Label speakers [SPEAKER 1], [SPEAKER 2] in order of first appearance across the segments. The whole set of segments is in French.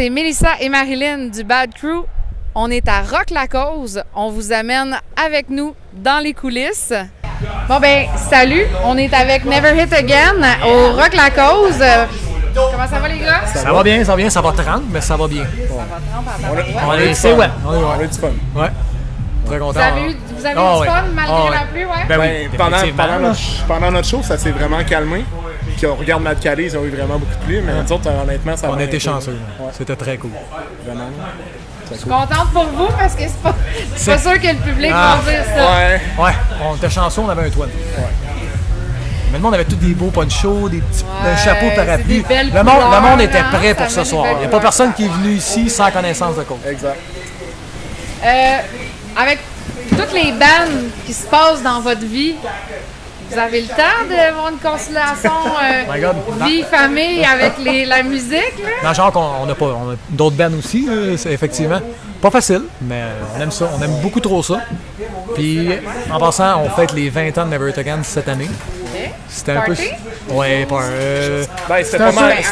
[SPEAKER 1] c'est Mélissa et Marilyn du Bad Crew. On est à Rock la Cause. On vous amène avec nous dans les coulisses. Bon ben, salut! On est avec Never Hit Again au Rock la Cause. Comment ça va les gars?
[SPEAKER 2] Ça va bien, ça va 30, mais ça va bien.
[SPEAKER 1] Ça va 30
[SPEAKER 2] On est ici, ouais.
[SPEAKER 3] On a eu du fun.
[SPEAKER 2] Ouais. Très content.
[SPEAKER 1] Vous avez eu du fun malgré la pluie, ouais?
[SPEAKER 2] Ben oui,
[SPEAKER 3] pendant notre show, ça s'est vraiment calmé. Puis on regarde Mad Cali, ils ont eu vraiment beaucoup de pluie, mais nous autres, honnêtement, ça va.
[SPEAKER 2] On a été chanceux.
[SPEAKER 3] Ouais.
[SPEAKER 2] C'était très cool.
[SPEAKER 3] Vraiment.
[SPEAKER 1] Je suis contente pour vous parce que c'est pas sûr que le public va dire ça.
[SPEAKER 2] Ouais, on était chanceux, on avait un toit. Ouais. Mais le monde avait tous des beaux ponchos, des petits chapeaux parapluies. Le monde était prêt pour ce soir. Il n'y a pas personne qui est venu ici sans connaissance de cause.
[SPEAKER 3] Exact.
[SPEAKER 1] Avec toutes les bandes qui se passent dans votre vie, vous avez le temps d'avoir une conciliation vie, famille avec la musique? Là?
[SPEAKER 2] Dans le genre qu'on a d'autres bands aussi, c'est effectivement. Pas facile, mais on aime ça. On aime beaucoup trop ça. Puis, en passant, on fête les 20 ans de Never Hit Again cette année. C'était un peu... Ouais,
[SPEAKER 3] c'était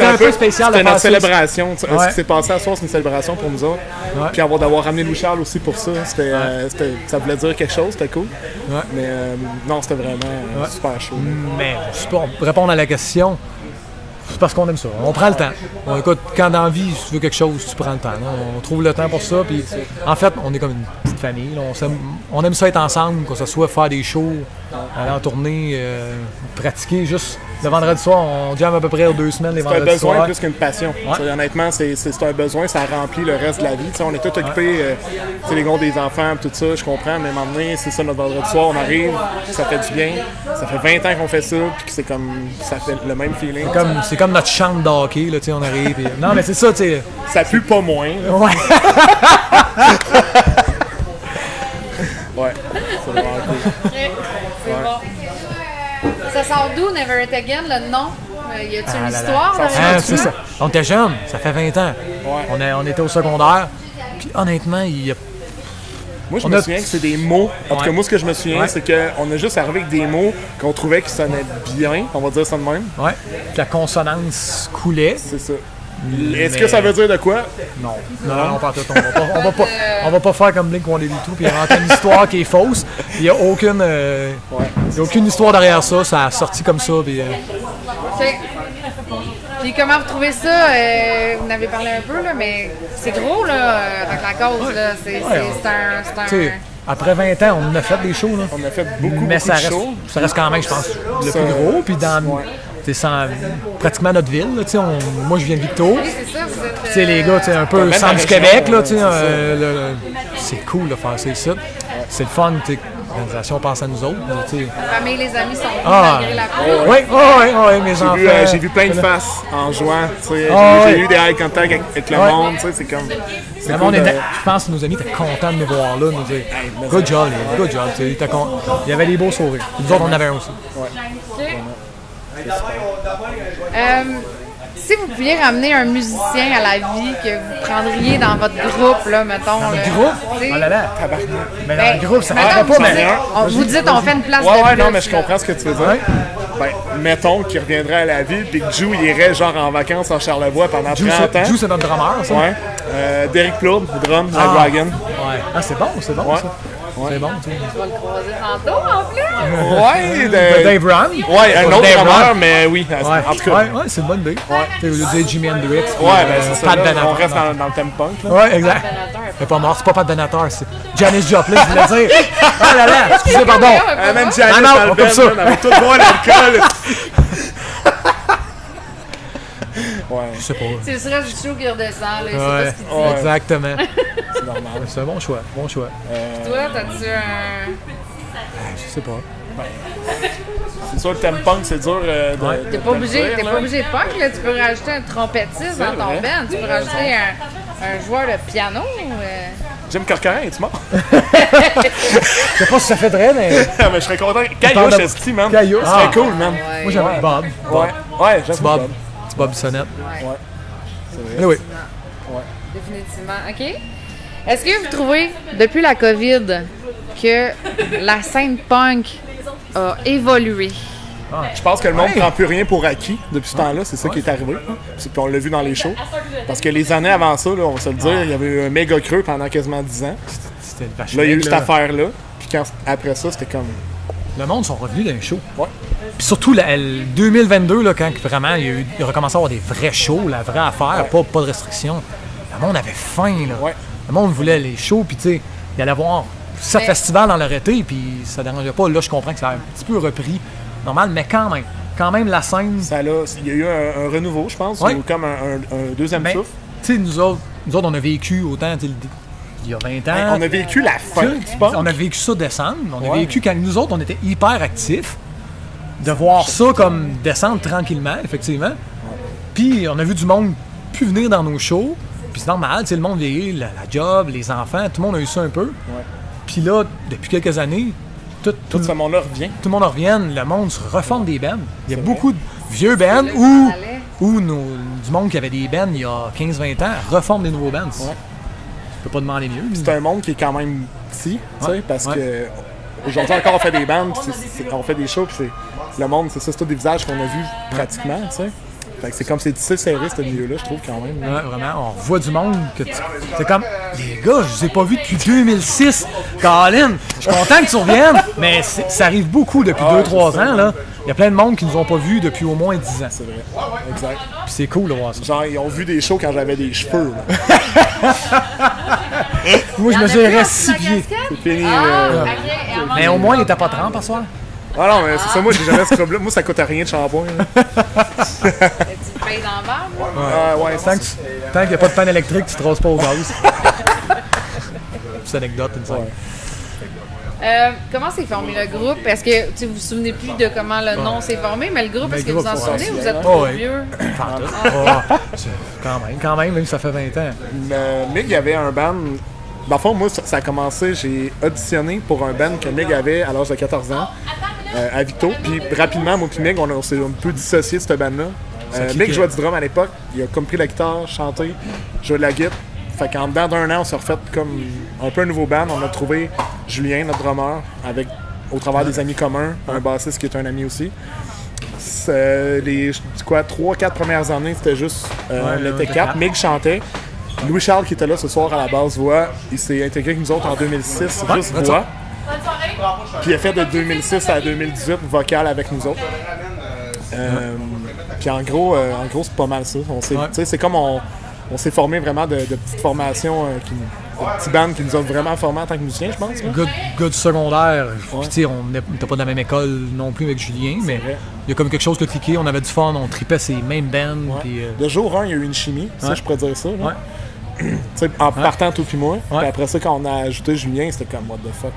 [SPEAKER 3] un peu spécial. C'était notre célébration.
[SPEAKER 2] Ouais.
[SPEAKER 3] Ce qui s'est passé à soir, c'est une célébration pour nous autres. Ouais. Puis d'avoir ramené Louis Charles aussi pour ça, ça voulait dire quelque chose, c'était cool. Ouais. Mais non, c'était vraiment super chaud.
[SPEAKER 2] Mais pour répondre à la question, c'est parce qu'on aime ça. On prend le temps. Écoute, quand dans la vie, si tu veux quelque chose, tu prends le temps. Là. On trouve le temps pour ça. Puis, en fait, on est comme une petite famille. Là. On aime ça être ensemble, que ce soit faire des shows, aller en tournée, pratiquer. Juste le vendredi soir, on jamme à peu près 2 semaines les vendredis soirs.
[SPEAKER 3] C'est un besoin plus qu'une passion. Ouais. Honnêtement, c'est un besoin, ça remplit le reste de la vie. T'sais, on est tous occupés, les gars des enfants, tout ça, je comprends, mais à un moment donné, c'est ça notre vendredi soir, on arrive, ça fait du bien. Ça fait 20 ans qu'on fait ça, puis c'est comme, ça fait le même feeling.
[SPEAKER 2] C'est comme notre chambre de hockey, là, on arrive. Et... Non, mais c'est ça, tu sais.
[SPEAKER 3] Ça pue pas moins. Là.
[SPEAKER 2] Ouais.
[SPEAKER 3] Ouais, c'est vraiment cool.
[SPEAKER 1] C'est bon. Ça sort d'où, Never Hit Again, le nom? Y a-t-il une histoire?
[SPEAKER 2] C'est ça. On était jeunes, ça fait 20 ans. Ouais. On était au secondaire. Puis honnêtement, il y a...
[SPEAKER 3] Moi, je me souviens que c'est des mots. En tout cas, moi, ce que je me souviens, c'est qu'on a juste arrivé avec des mots qu'on trouvait qui sonnaient bien. On va dire ça de même.
[SPEAKER 2] Ouais. Puis la consonance coulait.
[SPEAKER 3] C'est ça. Est-ce que ça veut dire de quoi?
[SPEAKER 2] Non, pas tout. On va pas faire comme Blink-182 puis inventer une histoire qui est fausse. Il n'y a aucune histoire derrière ça. Ça a sorti comme ça. Puis,
[SPEAKER 1] Puis comment vous trouvez ça? Vous en avez parlé un peu, là, mais c'est gros, là, avec la cause. Là. C'est un...
[SPEAKER 2] Après 20 ans, on a fait des shows. Là.
[SPEAKER 3] On a fait beaucoup
[SPEAKER 2] de
[SPEAKER 3] shows.
[SPEAKER 2] Ça reste quand même, je pense, le plus gros. Puis dans pratiquement notre ville. Là, moi, je viens de Victo.
[SPEAKER 1] Oui, c'est ça. Vous êtes,
[SPEAKER 2] les gars, un peu centre du Québec. Là, c'est cool de faire ça ici. C'est le fun. L'organisation pense à nous autres.
[SPEAKER 1] La famille, les amis sont venus malgré la pluie.
[SPEAKER 2] Oui, mes enfants.
[SPEAKER 3] J'ai vu plein de faces en jouant. J'ai eu des eye contact avec le monde. C'est comme...
[SPEAKER 2] Le monde je pense que nos amis étaient contents de nous voir là. Nous dire good job. Il y avait des beaux sourires. Nous autres, on en avait un aussi.
[SPEAKER 1] Si vous pouviez ramener un musicien à la vie que vous prendriez dans votre groupe, là, mettons.
[SPEAKER 2] Dans votre groupe? Oh là là! Mais dans le groupe, ça ne pas, mais...
[SPEAKER 1] Vous dites, on fait une place de
[SPEAKER 3] plus.
[SPEAKER 1] non,
[SPEAKER 3] mais je comprends ce que tu veux dire. Ben, mettons qu'il reviendrait à la vie, puis que Jou irait genre en vacances en Charlevoix pendant 30 ans.
[SPEAKER 2] Jou, c'est notre drummer, ça?
[SPEAKER 3] Ouais. Derek Plourde, le drum, la Dragon.
[SPEAKER 2] Ouais. Ah, c'est bon, ça. Ouais. C'est bon, tu sais.
[SPEAKER 1] Tu vas le croiser tantôt, en plus.
[SPEAKER 2] Dave Run.
[SPEAKER 3] Ouais, un autre drummer, mais oui. En tout cas.
[SPEAKER 2] Ouais, c'est une bonne idée. Tu sais, au lieu de dire Jimi Hendrix.
[SPEAKER 3] C'est ça. On reste dans le thème punk.
[SPEAKER 2] Ouais, exact. C'est pas mort, c'est pas Pat Benatar, c'est Janis Joplin, je voulais dire. Ah là là, excusez, pardon.
[SPEAKER 3] Même Janis dans comme ça. On avait tout boire l'alcool.
[SPEAKER 2] Ouais. Je sais pas.
[SPEAKER 1] C'est le stress du show qui redescend, là. C'est pas ce qu'il dit.
[SPEAKER 2] Exactement. C'est normal. C'est un bon choix.
[SPEAKER 1] Toi, t'as-tu un...
[SPEAKER 2] Je sais pas.
[SPEAKER 3] C'est sûr, le thème punk, c'est dur
[SPEAKER 1] T'es pas obligé de punk, là. Tu peux rajouter un trompettiste dans ton band. Tu peux rajouter un joueur de piano.
[SPEAKER 3] Jim Corcoran, es-tu mort?
[SPEAKER 2] Je sais pas si ça fait vrai, mais...
[SPEAKER 3] mais je serais content. Caillou, je man.
[SPEAKER 2] Caillou,
[SPEAKER 3] ce serait cool, man.
[SPEAKER 2] Moi, j'aime Bob.
[SPEAKER 3] Ouais, j'aime Bob.
[SPEAKER 2] C'est Bob Bissonnette.
[SPEAKER 3] Ouais.
[SPEAKER 2] C'est vrai. Oui.
[SPEAKER 1] Définitivement. OK. Est-ce que vous trouvez, depuis la COVID, que la scène punk a évolué?
[SPEAKER 3] Je pense que le monde ne prend plus rien pour acquis depuis ce temps-là. C'est ça qui est arrivé. Puis on l'a vu dans les shows. Parce que les années avant ça, là, on va se le dire, il y avait eu un méga creux pendant quasiment 10 ans.
[SPEAKER 2] C'était
[SPEAKER 3] Là, il y a eu cette affaire-là. Puis après ça, c'était comme...
[SPEAKER 2] Le monde sont revenus dans les shows.
[SPEAKER 3] Ouais.
[SPEAKER 2] Puis surtout, le 2022, là, quand vraiment il a recommencé à avoir des vrais shows, la vraie affaire, pas de restrictions. Le monde avait faim, là.
[SPEAKER 3] Ouais.
[SPEAKER 2] Le monde voulait les shows, puis tu sais, il allait voir 7 festivals dans leur été, puis ça dérangeait pas. Là, je comprends que ça a un petit peu repris normal, mais quand même la scène...
[SPEAKER 3] Il y a eu un renouveau, je pense, ou comme un deuxième souffle.
[SPEAKER 2] Tu sais, nous autres, on a vécu autant, il y a 20 ans.
[SPEAKER 3] On a vécu la fin, tu penses?
[SPEAKER 2] On a vécu ça descendre. On a vécu quand nous autres, on était hyper actifs. De voir ça comme descendre tranquillement, effectivement. Puis on a vu du monde plus venir dans nos shows. Puis c'est normal, tu sais, le monde vieillit, la job, les enfants, tout le monde a eu ça un peu.
[SPEAKER 3] Ouais.
[SPEAKER 2] Puis là, depuis quelques années, tout
[SPEAKER 3] ce monde-là revient.
[SPEAKER 2] Tout le monde revient, le monde se reforme des bands. Il y a beaucoup de vieux bands ou du monde qui avait des bands il y a 15-20 ans reforme des nouveaux bands.
[SPEAKER 3] Ouais.
[SPEAKER 2] Je peux pas demander mieux.
[SPEAKER 3] C'est un monde qui est quand même petit, tu sais, parce que aujourd'hui encore on fait des bands, on fait des shows, puis le monde, c'est tous des visages qu'on a vus pratiquement, tu sais. Fait que c'est comme c'est tissé serré ce milieu-là, je trouve quand même.
[SPEAKER 2] Ouais, vraiment, on voit du monde que c'est comme les gars, je vous ai pas vus depuis 2006. Colin, je suis content que tu reviennes, mais ça arrive beaucoup depuis 2-3 ans là. Il y a plein de monde qui nous ont pas vus depuis au moins 10 ans.
[SPEAKER 3] C'est vrai. Exact.
[SPEAKER 2] Puis c'est cool de voir ça.
[SPEAKER 3] Genre ils ont vu des shows quand j'avais des cheveux là.
[SPEAKER 2] Moi je mesurais 6 pieds.
[SPEAKER 3] C'est fini.
[SPEAKER 2] Mais au moins il était pas 30 par soir.
[SPEAKER 3] Ah non, mais c'est ça, moi j'ai jamais ce problème. Moi ça coûte rien de shampoing.
[SPEAKER 1] Tu payes dans le bar?
[SPEAKER 3] Ouais,
[SPEAKER 2] tant qu'il n'y a pas de panne électrique, tu te roses pas au gaz. Petite anecdote, une fois.
[SPEAKER 1] Comment s'est formé le groupe? Est-ce que vous vous souvenez plus de comment le nom s'est formé, mais le groupe, est-ce que vous en souvenez ou vous êtes trop vieux?
[SPEAKER 2] Quand même, ça fait 20 ans.
[SPEAKER 3] Mig, il y avait un band. Dans le fond, moi, ça a commencé, j'ai auditionné pour un band que Mig avait à l'âge de 14 ans, à Vito. Puis rapidement, moi et Mig, on s'est un peu dissocié de cette band-là. Mig jouait du drum à l'époque, il a comme pris la guitare, chanté, jouait de la guitare. Fait qu'en dedans d'un an, on s'est refait comme un peu un nouveau band. On a trouvé Julien, notre drummer, au travers des amis communs, un bassiste qui est un ami aussi. Les 3-4 premières années, c'était juste on était 4. Mig chantait. Louis-Charles qui était là ce soir à la basse voix, il s'est intégré avec nous autres en 2006, juste voix. Puis il a fait de 2006 à 2018 vocal avec nous autres. Puis en gros, c'est pas mal ça. C'est comme on s'est formé vraiment de petites formations, de petits bands qui nous ont vraiment formés en tant que musiciens, je pense.
[SPEAKER 2] Gars du secondaire, puis on n'était pas de la même école non plus avec Julien, mais il y a comme quelque chose qui a cliqué, on avait du fun, on tripait ces mêmes bands. Puis,
[SPEAKER 3] de jour 1, il y a eu une chimie, ça je pourrais dire ça. Là. En partant tout puis moi, puis après ça, quand on a ajouté Julien, c'était comme what the fuck.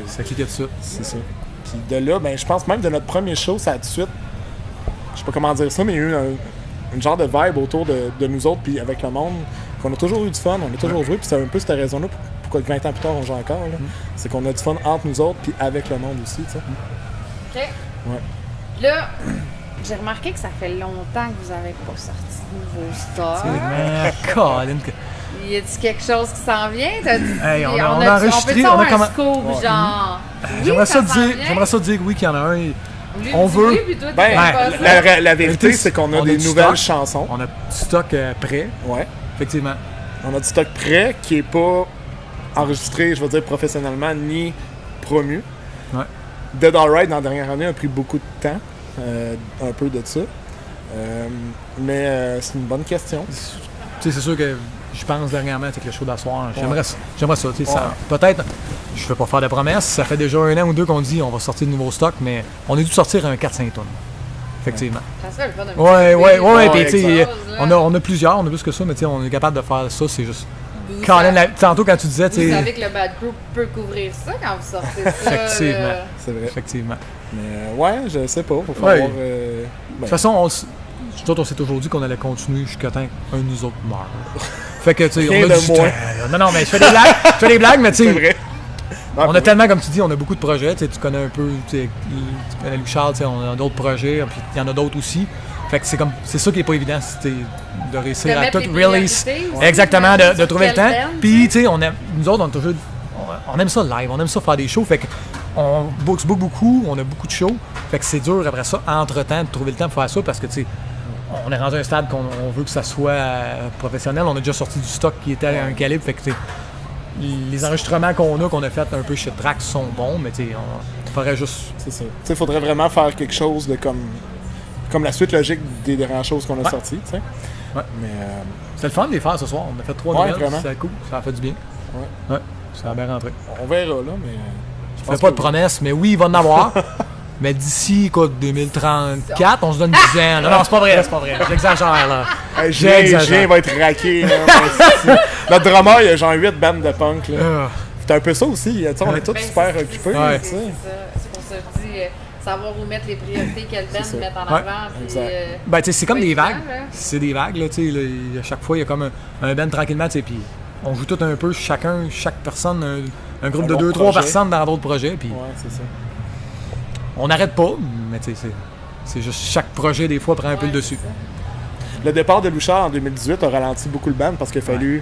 [SPEAKER 2] Ça cliquait de ça.
[SPEAKER 3] C'est ça. Puis de là, je pense même de notre premier show, ça a tout de suite, je sais pas comment dire ça, mais il y a eu une genre de vibe autour de nous autres, puis avec le monde, qu'on a toujours eu du fun, on a toujours joué, puis c'est un peu cette raison-là pourquoi 20 ans plus tard on joue encore. C'est qu'on a du fun entre nous autres, puis avec le monde aussi, tu sais.
[SPEAKER 1] OK.
[SPEAKER 3] Ouais.
[SPEAKER 1] Là, j'ai remarqué que ça fait longtemps que vous n'avez pas sorti de nouveau stock.
[SPEAKER 2] Colin.
[SPEAKER 1] Y a-t-il quelque chose qui s'en vient?
[SPEAKER 2] Hey, on a enregistré.
[SPEAKER 1] On peut un scoop, genre.
[SPEAKER 2] J'aimerais ça dire oui qu'il y en a un. On veut.
[SPEAKER 3] La vérité, c'est qu'on a des nouvelles chansons.
[SPEAKER 2] On a du stock prêt.
[SPEAKER 3] Ouais.
[SPEAKER 2] Effectivement.
[SPEAKER 3] On a du stock prêt qui n'est pas enregistré, je veux dire, professionnellement, ni promu.
[SPEAKER 2] Ouais.
[SPEAKER 3] Dead Alright, dans la dernière année, a pris beaucoup de temps. Un peu de ça. Mais c'est une bonne question.
[SPEAKER 2] C'est sûr que je pense dernièrement avec le show d'asseoir. J'aimerais ça. Peut-être, je ne vais pas faire de promesses. Ça fait déjà 1 an ou 2 qu'on dit on va sortir de nouveaux stocks, mais on est dû sortir un 4-5 tonnes. Effectivement.
[SPEAKER 1] Ça serait le fun de
[SPEAKER 2] Ouais. Puis on a plusieurs, on a plus que ça, mais on est capable de faire ça. C'est juste. Tantôt quand tu disais.
[SPEAKER 1] Vous savez que le Bad Group peut couvrir ça quand vous sortez ça.
[SPEAKER 2] Effectivement.
[SPEAKER 3] C'est vrai.
[SPEAKER 2] Effectivement.
[SPEAKER 3] Mais je sais pas. Faut falloir.
[SPEAKER 2] De toute façon, on s'est toujours dit qu'on allait continuer jusqu'à temps qu'un de nous autres meurt. Fait que, tu sais, on a du temps. Non, mais je fais des blagues, mais tu sais. On a tellement, comme tu dis, on a beaucoup de projets. Tu connais un peu, tu connais Louis-Charles, on a d'autres projets, puis il y en a d'autres aussi. Fait que c'est ça qui est pas évident, c'est de réussir à tout release. Exactement, de trouver le temps. Puis, tu sais, nous autres, on aime ça live, on aime ça faire des shows. Fait que on boxe beaucoup, on a beaucoup de shows. Fait que c'est dur après ça, entre-temps, de trouver le temps pour faire ça parce que, tu sais, on est rendu à un stade qu'on veut que ça soit professionnel. On a déjà sorti du stock qui était à un calibre. Fait que, tu sais, les enregistrements qu'on a fait un peu chez Trax sont bons, mais tu sais, on ferait juste.
[SPEAKER 3] C'est ça. Tu sais, il faudrait vraiment faire quelque chose de comme la suite logique des dernières choses qu'on a sorties, tu sais.
[SPEAKER 2] Ouais.
[SPEAKER 3] Mais.
[SPEAKER 2] C'est le fun de les faire ce soir. On a fait 3 nouvelles, c'est cool. Ça a fait du bien. Ouais. Ça a bien rentré.
[SPEAKER 3] On verra, là, mais.
[SPEAKER 2] Je fais pas de promesses, mais oui, il va en avoir. Mais d'ici, écoute, 2034, on se donne 10 ans. Non, c'est pas vrai. J'exagère, là.
[SPEAKER 3] Julien va être raqué. Là, notre drummer, il y a genre 8 bandes de punk. Là. C'est un peu ça aussi. On est tous super occupés.
[SPEAKER 1] Ouais. C'est pour ça que je dis, savoir où mettre les priorités, quelle band mettre en avant. Puis,
[SPEAKER 2] ben, tu sais, c'est comme des vagues. C'est des vagues, là, tu sais. À chaque fois, il y a comme un band tranquillement, tu sais. Puis on joue tout un peu, chaque personne, un groupe de 2-3 personnes dans d'autres projets. Puis
[SPEAKER 3] c'est ça.
[SPEAKER 2] On n'arrête pas, mais tu sais, c'est juste chaque projet, des fois, prend un peu le dessus.
[SPEAKER 3] Le départ de Louchard en 2018 a ralenti beaucoup le band parce qu'il a fallu,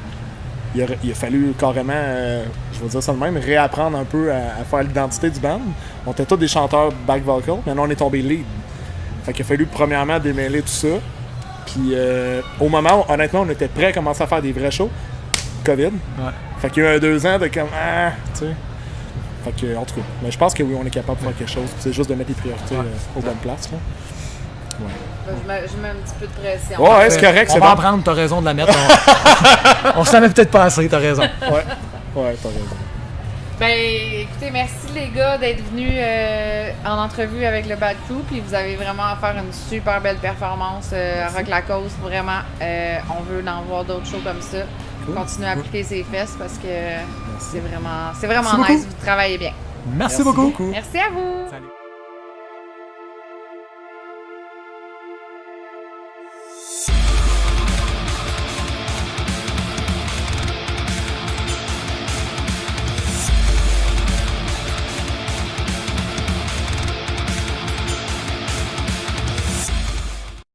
[SPEAKER 3] il a fallu carrément, je vais dire ça de même, réapprendre un peu à faire l'identité du band. On était tous des chanteurs back vocal, maintenant on est tombé lead. Fait qu'il a fallu premièrement démêler tout ça. Puis au moment où, honnêtement, on était prêts à commencer à faire des vrais shows, COVID. Fait qu'il y a eu 2 ans de comme, tu sais. Fait que, en tout cas, mais je pense que oui, on est capable de faire quelque chose. C'est juste de mettre les priorités aux bonnes places. Là.
[SPEAKER 1] Je mets un petit peu de pression.
[SPEAKER 3] Ouais, c'est correct.
[SPEAKER 2] On va en prendre, t'as raison de la mettre. On s'en avait peut-être pas assez, t'as raison.
[SPEAKER 3] Ouais, t'as raison.
[SPEAKER 1] Ben, écoutez, merci les gars d'être venus en entrevue avec le Bad Crew. Puis vous avez vraiment à faire une super belle performance à Rock la Cause. Vraiment, on veut en voir d'autres shows comme ça. Continuer à appliquer ses fesses parce que c'est vraiment nice. Vous travaillez bien.
[SPEAKER 2] Merci beaucoup.
[SPEAKER 1] Merci à vous.
[SPEAKER 2] Salut.